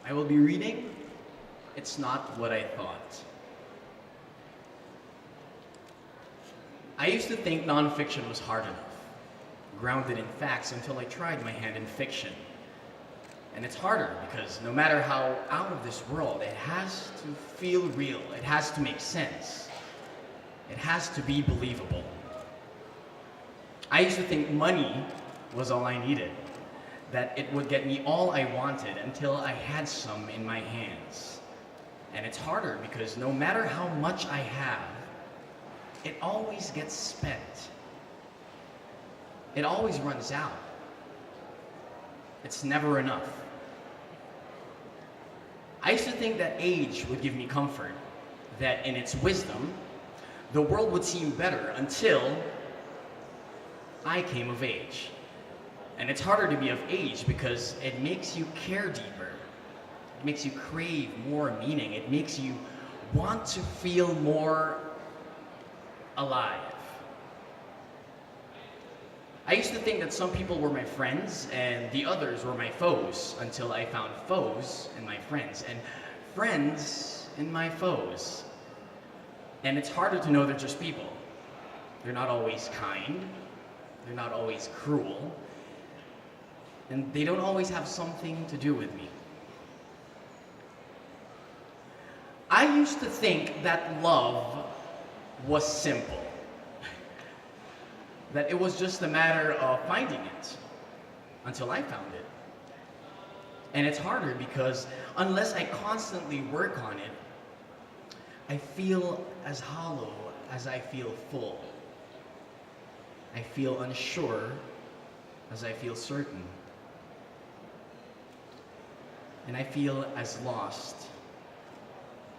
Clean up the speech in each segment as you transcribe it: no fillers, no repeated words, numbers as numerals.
I will be reading It's Not What I Thought. I used to think nonfiction was hard enough, grounded in facts, until I tried my hand in fiction. And it's harder because no matter how out of this world, it has to feel real. It has to make sense. It has to be believable. I used to think money was all I needed, that it would get me all I wanted until I had some in my hands. And it's harder because no matter how much I have, it always gets spent. It always runs out. It's never enough. I used to think that age would give me comfort, that in its wisdom, the world would seem better until I came of age. And it's harder to be of age because it makes you care deeper. It makes you crave more meaning. It makes you want to feel more alive. I used to think that some people were my friends and the others were my foes until I found foes in my friends and friends in my foes. And it's harder to know they're just people. They're not always kind. They're not always cruel. And they don't always have something to do with me. I used to think that love was simple. That it was just a matter of finding it until I found it. And it's harder because unless I constantly work on it, I feel as hollow as I feel full. I feel unsure as I feel certain. And I feel as lost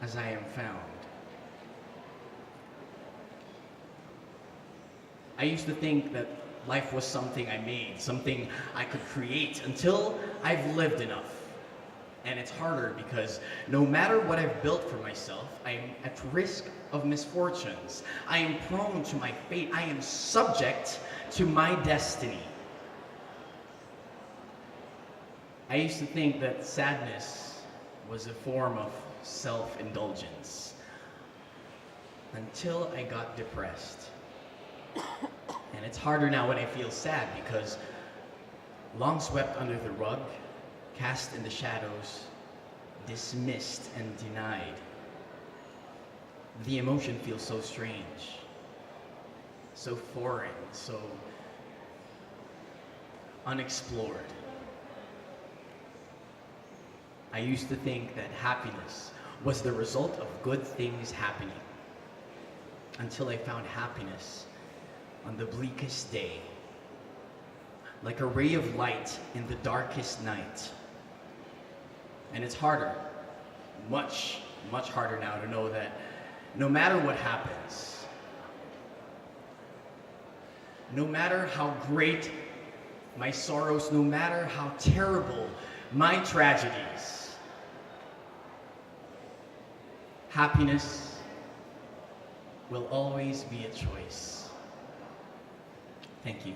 as I am found. I used to think that life was something I made, something I could create until I've lived enough. And it's harder because no matter what I've built for myself, I am at risk of misfortunes. I am prone to my fate. I am subject to my destiny. I used to think that sadness was a form of self-indulgence until I got depressed. And it's harder now when I feel sad because long swept under the rug, cast in the shadows, dismissed and denied. The emotion feels so strange, so foreign, so unexplored. I used to think that happiness was the result of good things happening until I found happiness on the bleakest day, like a ray of light in the darkest night. And it's harder, much, much harder now to know that no matter what happens, no matter how great my sorrows, no matter how terrible my tragedies, happiness will always be a choice. Thank you.